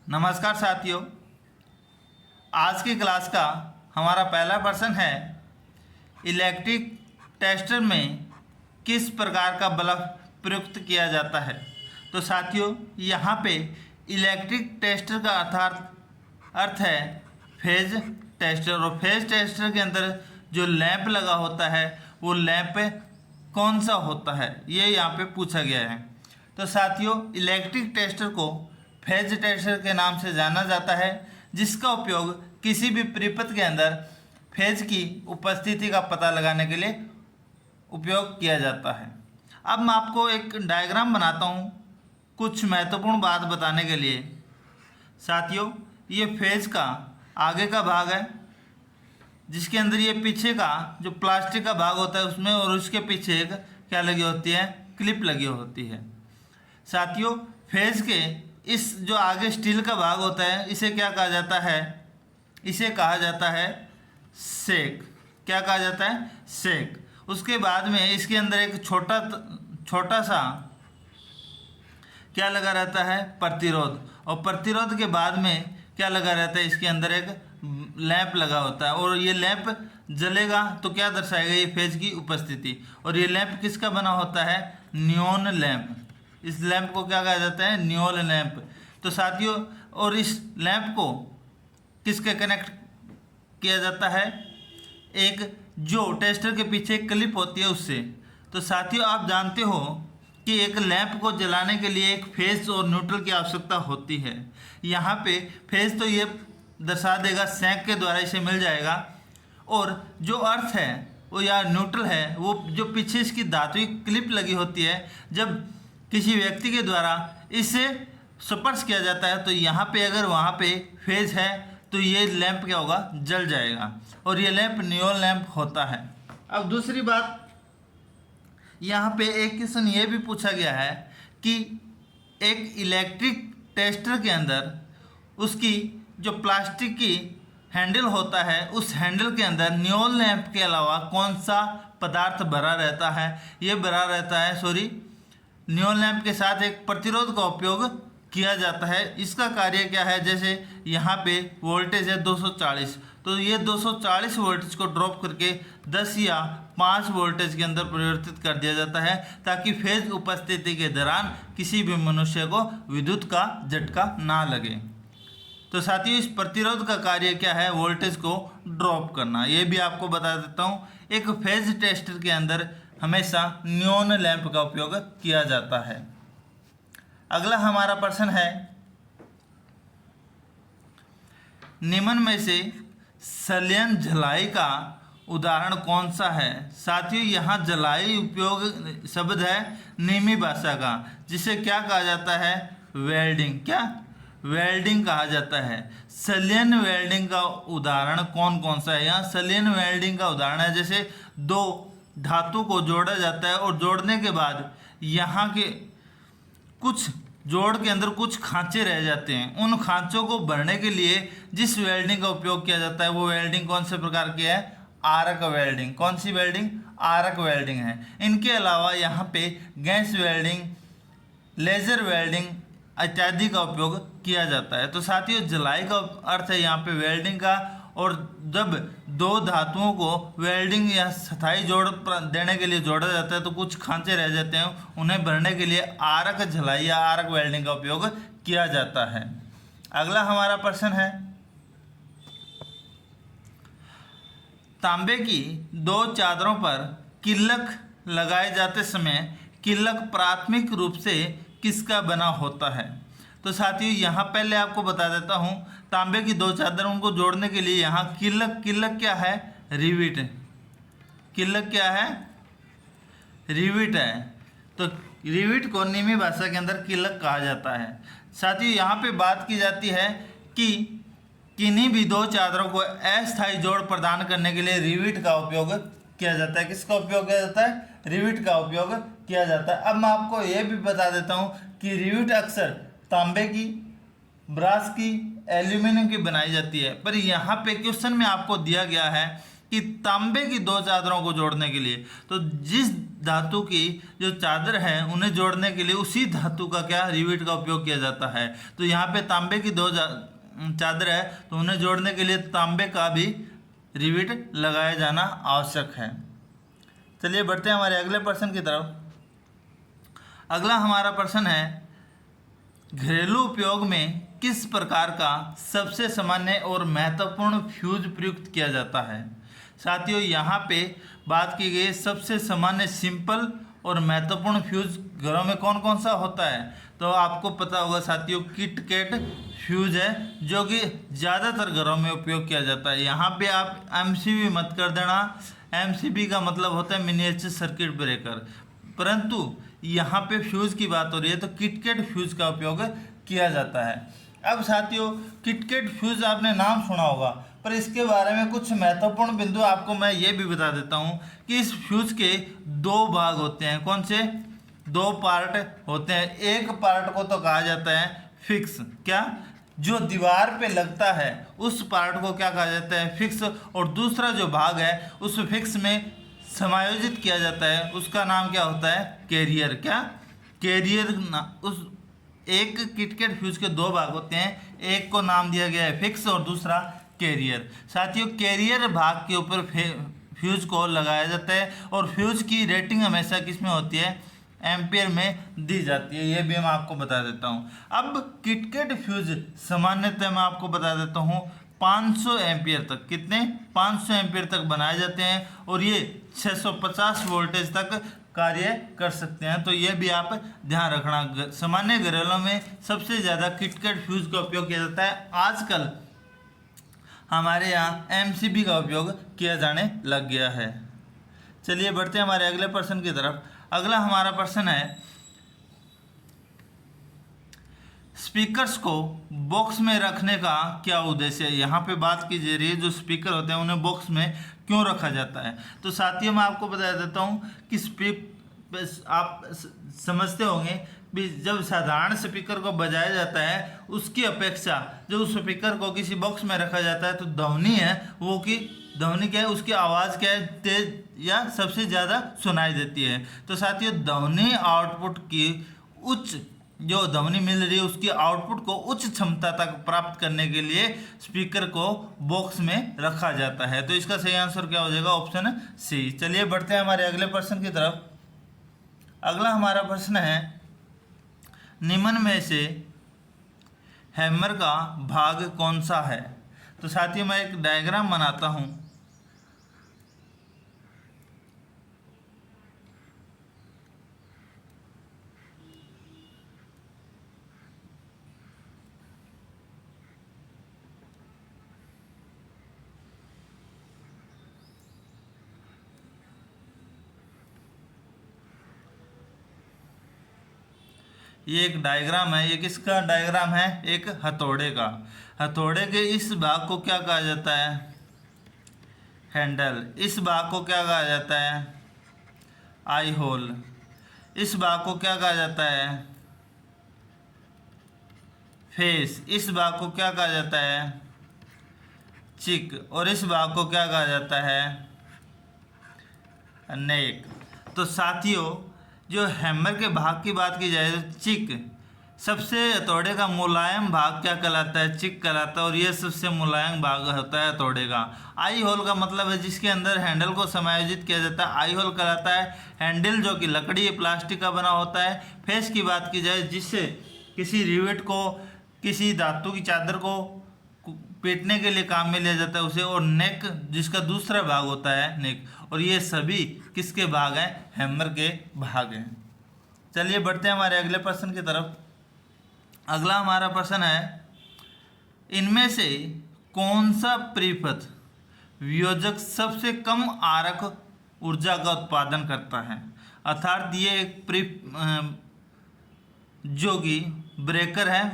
नमस्कार साथियों, आज की क्लास का हमारा पहला प्रश्न है इलेक्ट्रिक टेस्टर में किस प्रकार का बल्ब प्रयुक्त किया जाता है। तो साथियों, यहाँ पे इलेक्ट्रिक टेस्टर का अर्थ है फेज टेस्टर, और फेज टेस्टर के अंदर जो लैंप लगा होता है वो लैंप कौन सा होता है, ये यहाँ पे पूछा गया है। तो साथियों, इलेक्ट्रिक टेस्टर को फेज टेस्टर के नाम से जाना जाता है, जिसका उपयोग किसी भी परिपथ के अंदर फेज की उपस्थिति का पता लगाने के लिए उपयोग किया जाता है। अब मैं आपको एक डायग्राम बनाता हूँ कुछ महत्वपूर्ण बात बताने के लिए। साथियों, ये फेज का आगे का भाग है, जिसके अंदर ये पीछे का जो प्लास्टिक का भाग होता है उसमें, और उसके पीछे एक क्या लगी होती है, क्लिप लगी होती है। साथियों, फेज के इस जो आगे स्टील का भाग होता है इसे क्या कहा जाता है, इसे कहा जाता है सेक। क्या कहा जाता है, सेक। उसके बाद में इसके अंदर एक छोटा सा क्या लगा रहता है, प्रतिरोध, और प्रतिरोध के बाद में क्या लगा रहता है, इसके अंदर एक लैंप लगा होता है, और ये लैंप जलेगा तो क्या दर्शाएगा, ये फेज की उपस्थिति। और ये लैंप किसका बना होता है, नियॉन लैंप। इस लैंप को क्या कहा जाता है, नियॉन लैंप। तो साथियों, और इस लैंप को किसके कनेक्ट किया जाता है, एक जो टेस्टर के पीछे एक क्लिप होती है उससे। तो साथियों, आप जानते हो कि एक लैंप को जलाने के लिए एक फेज और न्यूट्रल की आवश्यकता होती है। यहाँ पे फेज तो ये दर्शा देगा, सेक के द्वारा इसे मिल जाएगा, और जो अर्थ है वो या न्यूट्रल है, वो जो पीछे इसकी धात्विक क्लिप लगी होती है, जब किसी व्यक्ति के द्वारा इसे स्पर्श किया जाता है तो यहाँ पे अगर वहाँ पे फेज है तो ये लैंप क्या होगा, जल जाएगा, और ये लैंप नियॉन लैंप होता है। अब दूसरी बात, यहाँ पे एक क्वेश्चन ये भी पूछा गया है कि एक इलेक्ट्रिक टेस्टर के अंदर उसकी जो प्लास्टिक की हैंडल होता है, उस हैंडल के अंदर नियॉन लैंप के अलावा कौन सा पदार्थ भरा रहता है, ये भरा रहता है नियॉन लैंप के साथ एक प्रतिरोध का उपयोग किया जाता है। इसका कार्य क्या है, जैसे यहाँ पे वोल्टेज है 240, तो ये 240 वोल्टेज को ड्रॉप करके 10 या 5 वोल्टेज के अंदर परिवर्तित कर दिया जाता है, ताकि फेज उपस्थिति के दौरान किसी भी मनुष्य को विद्युत का झटका ना लगे। तो साथियों, इस प्रतिरोध का कार्य क्या है, वोल्टेज को ड्रॉप करना। ये भी आपको बता देता हूँ, एक फेज टेस्टर के अंदर हमेशा नियॉन लैंप का उपयोग किया जाता है। अगला हमारा प्रश्न है, निम्न में से संलयन झलाई का उदाहरण कौन सा है। साथियों, यहाँ झलाई उपयोग शब्द है निमी भाषा का, जिसे क्या कहा जाता है, वेल्डिंग। क्या, वेल्डिंग कहा जाता है। संलयन वेल्डिंग का उदाहरण कौन कौन सा है। यहाँ संलयन वेल्डिंग का उदाहरण है, जैसे दो धातु को जोड़ा जाता है, और जोड़ने के बाद यहाँ के कुछ जोड़ के अंदर कुछ खांचे रह जाते हैं, उन खांचों को भरने के लिए जिस वेल्डिंग का उपयोग किया जाता है वो वेल्डिंग कौन से प्रकार की है, आरक वेल्डिंग। कौन सी वेल्डिंग, आरक वेल्डिंग है। इनके अलावा यहाँ पे गैस वेल्डिंग, लेजर वेल्डिंग इत्यादि का उपयोग किया जाता है। तो साथियों, जलाई का अर्थ है यहाँ पे वेल्डिंग का, और जब दो धातुओं को वेल्डिंग या स्थायी जोड़ देने के लिए जोड़ा जाता है तो कुछ खांचे रह जाते हैं, उन्हें भरने के लिए आरक झलाई या आरक वेल्डिंग का उपयोग किया जाता है। अगला हमारा प्रश्न है, तांबे की दो चादरों पर किल्लक लगाए जाते समय किल्लक प्राथमिक रूप से किसका बना होता है। तो साथियों, यहाँ पहले आपको बता देता हूँ, तांबे की दो चादर उनको जोड़ने के लिए यहाँ किल्लक क्या है, रिविट। किल्लक क्या है, रिविट है। तो रिविट को निमी भाषा के अंदर किल्लक कहा जाता है। साथियों, यहाँ पे बात की जाती है कि किन्हीं भी दो चादरों को अस्थायी जोड़ प्रदान करने के लिए रिविट का उपयोग किया जाता है। किसका उपयोग किया जाता है, रिविट का उपयोग किया जाता है। अब मैं आपको ये भी बता देता हूँ कि रिविट अक्सर तांबे की, ब्रास की, एल्यूमिनियम की बनाई जाती है, पर यहाँ पे क्वेश्चन में आपको दिया गया है कि तांबे की दो चादरों को जोड़ने के लिए, तो जिस धातु की जो चादर है उन्हें जोड़ने के लिए उसी धातु का क्या रिवेट का उपयोग किया जाता है। तो यहाँ पे तांबे की दो चादर है तो उन्हें जोड़ने के लिए तांबे का भी रिवेट लगाया जाना आवश्यक है। चलिए बढ़ते हैं हमारे अगले प्रश्न की तरफ। अगला हमारा प्रश्न है, घरेलू उपयोग में किस प्रकार का सबसे सामान्य और महत्वपूर्ण फ्यूज प्रयुक्त किया जाता है। साथियों यहाँ पे बात की गई सबसे सामान्य सिंपल और महत्वपूर्ण फ्यूज घरों में कौन कौन सा होता है। तो आपको पता होगा साथियों, किटकैट फ्यूज है जो कि ज़्यादातर घरों में उपयोग किया जाता है। यहाँ पे आप एमसीबी मत कर देना, एमसीबी का मतलब होता है मिनिएचर सर्किट ब्रेकर, परंतु यहाँ पे फ्यूज की बात हो रही है तो किटकैट फ्यूज का उपयोग किया जाता है। अब साथियों किटकैट फ्यूज आपने नाम सुना होगा, पर इसके बारे में कुछ महत्वपूर्ण बिंदु आपको मैं ये भी बता देता हूँ कि इस फ्यूज के दो भाग होते हैं। कौन से? दो पार्ट होते हैं। एक पार्ट को तो कहा जाता है फिक्स, क्या जो दीवार पे लगता है उस पार्ट को क्या कहा जाता है फिक्स, और दूसरा जो भाग है उस फिक्स में समायोजित किया जाता है उसका नाम क्या होता है कैरियर। क्या कैरियर उस एक किटकैट फ्यूज के दो भाग होते हैं, एक को नाम दिया गया है फिक्स और दूसरा कैरियर। साथियों कैरियर भाग के ऊपर फ्यूज को लगाया जाता है और फ्यूज की रेटिंग हमेशा किस में होती है? एम्पियर में दी जाती है। ये भी मैं आपको बता देता हूँ। अब किटकैट फ्यूज सामान्यतः मैं आपको बता देता हूँ 500 एम्पियर तक, कितने? 500 एम्पियर तक बनाए जाते हैं और ये 650 वोल्टेज तक कार्य कर सकते हैं। तो ये भी आप ध्यान रखना। सामान्य घरेलों में सबसे ज़्यादा किटकैट फ्यूज का उपयोग किया जाता है। आजकल हमारे यहाँ एमसीबी का उपयोग किया जाने लग गया है। चलिए बढ़ते हैं हमारे अगले प्रश्न की तरफ। अगला हमारा प्रश्न है, स्पीकर्स को बॉक्स में रखने का क्या उद्देश्य है। यहाँ पे बात की जा रही है जो स्पीकर होते हैं उन्हें बॉक्स में क्यों रखा जाता है। तो साथियों मैं आपको बता देता हूँ कि आप समझते होंगे भी जब साधारण स्पीकर को बजाया जाता है उसकी अपेक्षा जब उस स्पीकर को किसी बॉक्स में रखा जाता है तो ध्वनि है वो की ध्वनि क्या है, उसकी आवाज़ क्या है, तेज या सबसे ज़्यादा सुनाई देती है। तो साथियों ध्वनि आउटपुट की उच्च जो ध्वनि मिल रही है उसकी आउटपुट को उच्च क्षमता तक प्राप्त करने के लिए स्पीकर को बॉक्स में रखा जाता है। तो इसका सही आंसर क्या हो जाएगा? Option C. चलिए बढ़ते हैं हमारे अगले प्रश्न की तरफ। अगला हमारा प्रश्न है, निम्न में से हैमर का भाग कौन सा है। तो साथियों मैं एक डायग्राम बनाता हूँ। ये एक डायग्राम है। ये किसका डायग्राम है? एक हथौड़े का। हथौड़े के इस भाग को क्या कहा जाता है? हैंडल। इस भाग को क्या कहा जाता है? आई होल। इस भाग को क्या कहा जाता है? फेस। इस भाग को क्या कहा जाता है? चिक। और इस भाग को क्या कहा जाता है? नेक। तो साथियों जो हैमर के भाग की बात की जाए तो चिक सबसे हथौड़े का मुलायम भाग क्या कहलाता है? चिक कहलाता है और ये सबसे मुलायम भाग होता है हथौड़े का। आई होल का मतलब है जिसके अंदर हैंडल को समायोजित किया जाता है, आई होल कहलाता है। हैंडल जो कि लकड़ी या प्लास्टिक का बना होता है। फेस की बात की जाए जिससे किसी रिवेट को किसी धातु की चादर को पीटने के लिए काम में लिया जाता है उसे। और नेक जिसका दूसरा भाग होता है नेक। और ये सभी किसके भाग हैं? हैमर के भाग हैं। चलिए बढ़ते हैं हमारे अगले प्रश्न की तरफ। अगला हमारा प्रश्न है, इनमें से कौन सा परिपथ वियोजक सबसे कम आरक ऊर्जा का उत्पादन करता है। अर्थात ये एक जो कि ब्रेकर है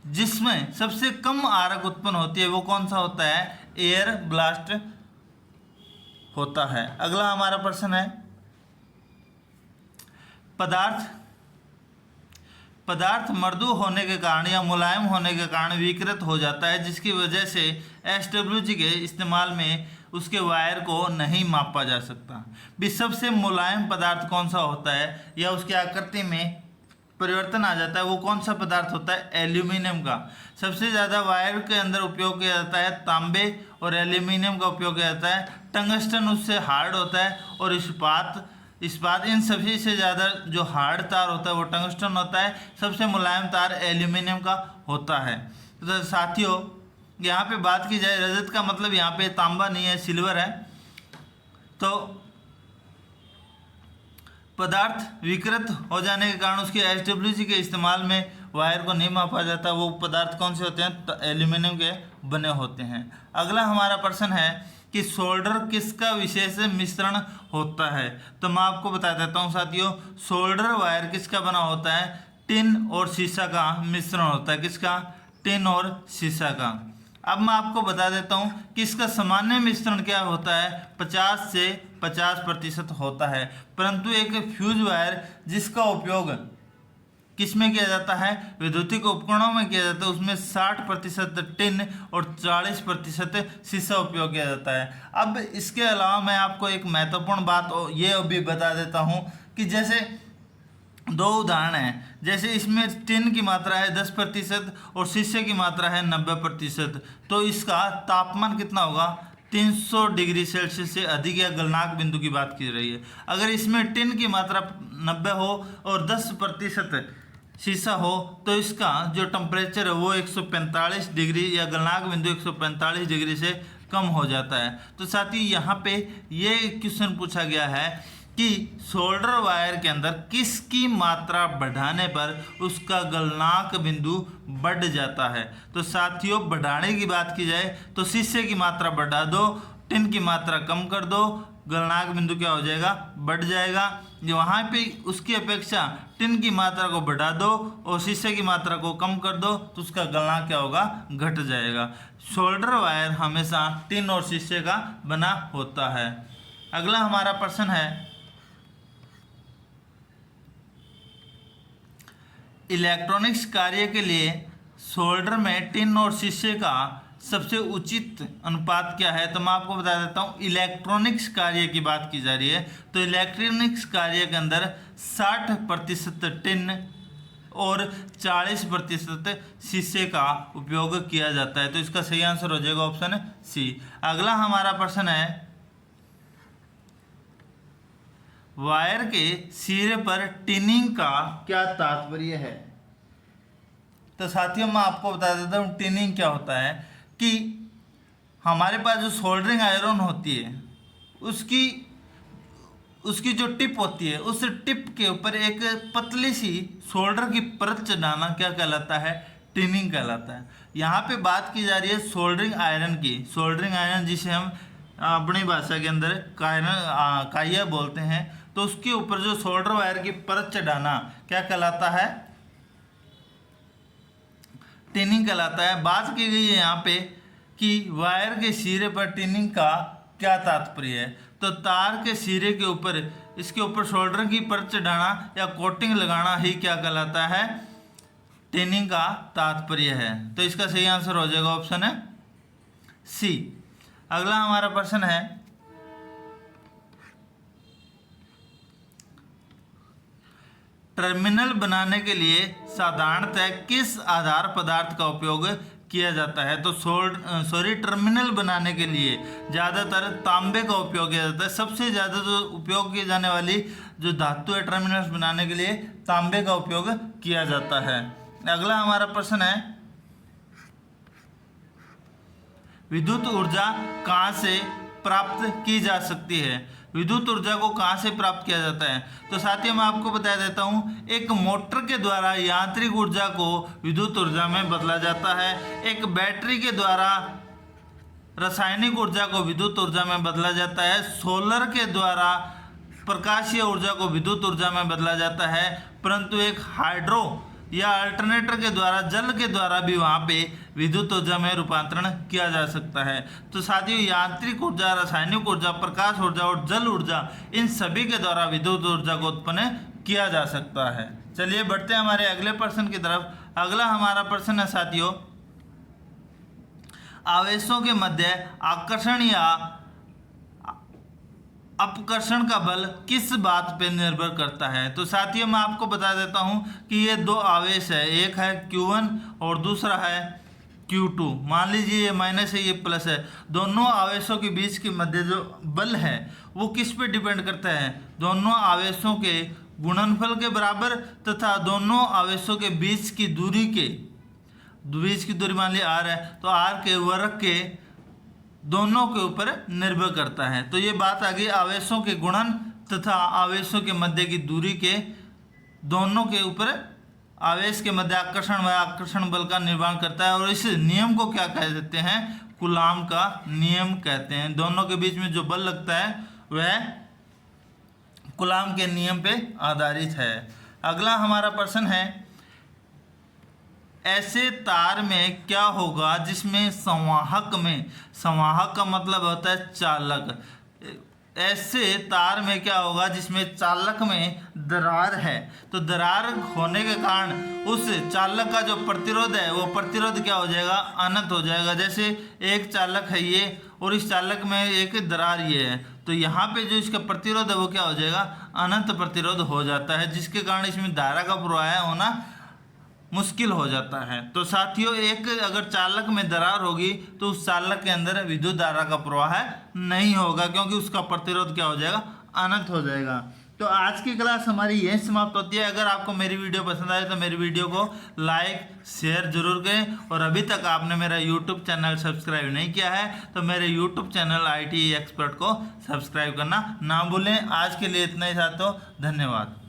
जिसमें सबसे कम आरक उत्पन्न होती है वो कौन सा होता है? एयर ब्लास्ट होता है। अगला हमारा प्रश्न है, पदार्थ मृदु होने के कारण या मुलायम होने के कारण विकृत हो जाता है जिसकी वजह से एसडब्ल्यूजी के इस्तेमाल में उसके वायर को नहीं मापा जा सकता। भी सबसे मुलायम पदार्थ कौन सा होता है या उसकी आकृति में परिवर्तन आ जाता है, वो कौन सा पदार्थ होता है? एल्यूमिनियम का। सबसे ज़्यादा वायर के अंदर उपयोग किया जाता है तांबे और एल्यूमिनियम का उपयोग किया जाता है। टंगस्टन उससे हार्ड होता है और इस्पात इन सभी से ज़्यादा जो हार्ड तार होता है वो टंगस्टन होता है। सबसे मुलायम तार एल्यूमिनियम का होता है। तो साथियों यहाँ पे बात की जाए रजत का मतलब यहाँ पे तांबा नहीं है, सिल्वर है। तो पदार्थ विकृत हो जाने के कारण उसके SWC के इस्तेमाल में वायर को नहीं मापा जाता। वो पदार्थ कौन से होते हैं? तो एल्यूमिनियम के बने होते हैं। अगला हमारा प्रश्न है कि सोल्डर किसका विशेष मिश्रण होता है? तो मैं आपको बता देता हूँ साथियों, सोल्डर वायर किसका बना होता है? टिन और सीसा का मिश्रण होता है। किसका? टिन और सीसा का। अब मैं आपको बता देता हूँ कि इसका सामान्य मिश्रण क्या होता है? 50 से 50% होता है। परंतु एक फ्यूज वायर जिसका उपयोग किस में किया जाता है? विद्युतिक उपकरणों में किया जाता है, उसमें 60% टिन और 40% सीसा उपयोग किया जाता है। अब इसके अलावा मैं आपको एक महत्वपूर्ण बात ये भी बता देता हूँ कि जैसे दो उदाहरण हैं। जैसे इसमें टिन की मात्रा है 10% और शीशे की मात्रा है 90%। तो इसका तापमान कितना होगा? 300 डिग्री सेल्सियस से अधिक या गलनांक बिंदु की बात की रही है। अगर इसमें टिन की मात्रा 90 हो और 10% शीशा हो तो इसका जो टेम्परेचर है वो 145 डिग्री या गलनांक बिंदु 145 डिग्री से कम हो जाता है। तो साथ ही यहाँ पे ये क्वेश्चन पूछा गया है कि सोल्डर वायर के अंदर किसकी मात्रा बढ़ाने पर उसका गलनांक बिंदु बढ़ जाता है? तो साथियों बढ़ाने की बात की जाए तो शीशे की मात्रा बढ़ा दो, टिन की मात्रा कम कर दो, गलनांक बिंदु क्या हो जाएगा? बढ़ जाएगा। वहाँ पे उसकी अपेक्षा टिन की मात्रा को बढ़ा दो और शीशे की मात्रा को कम कर दो तो उसका गलनांक क्या होगा? घट जाएगा। सोल्डर वायर हमेशा टिन और शीशे का बना होता है। अगला हमारा प्रश्न है, इलेक्ट्रॉनिक्स कार्य के लिए सोल्डर में टिन और शीशे का सबसे उचित अनुपात क्या है? तो मैं आपको बता देता हूँ, इलेक्ट्रॉनिक्स कार्य की बात की जा रही है तो इलेक्ट्रॉनिक्स कार्य के अंदर 60% टिन और 40% शीशे का उपयोग किया जाता है। तो इसका सही आंसर हो जाएगा ऑप्शन सी। अगला हमारा प्रश्न है, वायर के सिरे पर टिनिंग का क्या तात्पर्य है? तो साथियों मैं आपको बता देता हूँ टिनिंग क्या होता है कि हमारे पास जो सोल्डरिंग आयरन होती है उसकी जो टिप होती है उस टिप के ऊपर एक पतली सी सोल्डर की परत चढ़ाना क्या कहलाता है? टिनिंग कहलाता है। यहाँ पे बात की जा रही है सोल्डरिंग आयरन की। सोल्डरिंग आयरन जिसे हम अपनी भाषा के अंदर काइया बोलते हैं, तो उसके ऊपर जो सोल्डर वायर की परत चढ़ाना क्या कहलाता है? टिनिंग कहलाता है। बात की गई है यहाँ पे कि वायर के सिरे पर टिनिंग का क्या तात्पर्य है? तो तार के सिरे के ऊपर इसके ऊपर सोल्डर की परत चढ़ाना या कोटिंग लगाना ही क्या कहलाता है? टिनिंग का तात्पर्य है। तो इसका सही आंसर हो जाएगा ऑप्शन है सी। अगला हमारा प्रश्न है, टर्मिनल बनाने के लिए साधारणतः किस आधार पदार्थ का उपयोग किया जाता है? तो टर्मिनल बनाने के लिए ज़्यादातर तांबे का उपयोग किया जाता है। सबसे ज़्यादा जो उपयोग की जाने वाली जो धातु है टर्मिनल्स बनाने के लिए तांबे का उपयोग किया जाता है। अगला हमारा प्रश्न है, विद्युत ऊर्जा कहाँ से प्राप्त की जा सकती है? विद्युत ऊर्जा को कहाँ से प्राप्त किया जाता है? तो साथियों मैं आपको बता देता हूँ, एक मोटर के द्वारा यांत्रिक ऊर्जा को विद्युत ऊर्जा में बदला जाता है। एक बैटरी के द्वारा रासायनिक ऊर्जा को विद्युत ऊर्जा में बदला जाता है। सोलर के द्वारा प्रकाशीय ऊर्जा को विद्युत ऊर्जा में बदला जाता है। परंतु एक हाइड्रो या अल्टरनेटर के द्वारा, जल के द्वारा भी वहाँ पे विद्युत ऊर्जा में रूपांतरण किया जा सकता है। तो साथियों यांत्रिक ऊर्जा, रासायनिक ऊर्जा, प्रकाश ऊर्जा और जल ऊर्जा, इन सभी के द्वारा विद्युत ऊर्जा को उत्पन्न किया जा सकता है। चलिए बढ़ते हैं हमारे अगले प्रश्न की तरफ। अगला हमारा प्रश्न है साथियों, आवेशों के मध्य आकर्षण या अपकर्षण का बल किस बात पे निर्भर करता है? तो साथियों मैं आपको बता देता हूं कि ये दो आवेश है, एक है Q1 और दूसरा है Q2। मान लीजिए ये माइनस है ये प्लस है, दोनों आवेशों के बीच के मध्य जो बल है वो किस पे डिपेंड करता है? दोनों आवेशों के गुणनफल के बराबर तथा दोनों आवेशों के बीच की दूरी मान ली r है तो r के वर्ग के दोनों के ऊपर निर्भर करता है। तो ये बात आ गई आवेशों के गुणन तथा आवेशों के मध्य की दूरी के दोनों के ऊपर आवेश के मध्य आकर्षण व आकर्षण बल का निर्माण करता है। और इस नियम को क्या कह देते हैं? कूलाम का नियम कहते हैं। दोनों के बीच में जो बल लगता है वह कूलाम के नियम पे आधारित है। अगला हमारा प्रश्न है, ऐसे तार में क्या होगा जिसमें संवाहक का मतलब होता है चालक, ऐसे तार में क्या होगा जिसमें चालक में दरार है? तो दरार होने के कारण उस चालक का जो प्रतिरोध है वो प्रतिरोध क्या हो जाएगा? अनंत हो जाएगा। जैसे एक चालक है ये और इस चालक में एक दरार ये है, तो यहाँ पे जो इसका प्रतिरोध है वो क्या हो जाएगा? अनंत प्रतिरोध हो जाता है, जिसके कारण इसमें धारा का प्रवाह होना मुश्किल हो जाता है। तो साथियों एक अगर चालक में दरार होगी तो उस चालक के अंदर विद्युत धारा का प्रवाह नहीं होगा, क्योंकि उसका प्रतिरोध क्या हो जाएगा? अनंत हो जाएगा। तो आज की क्लास हमारी यही समाप्त होती है। अगर आपको मेरी वीडियो पसंद आए तो मेरी वीडियो को लाइक शेयर जरूर करें, और अभी तक आपने मेरा यूट्यूब चैनल सब्सक्राइब नहीं किया है तो मेरे यूट्यूब चैनल ITE एक्सपर्ट को सब्सक्राइब करना ना भूलें। आज के लिए इतना ही साथियों, धन्यवाद।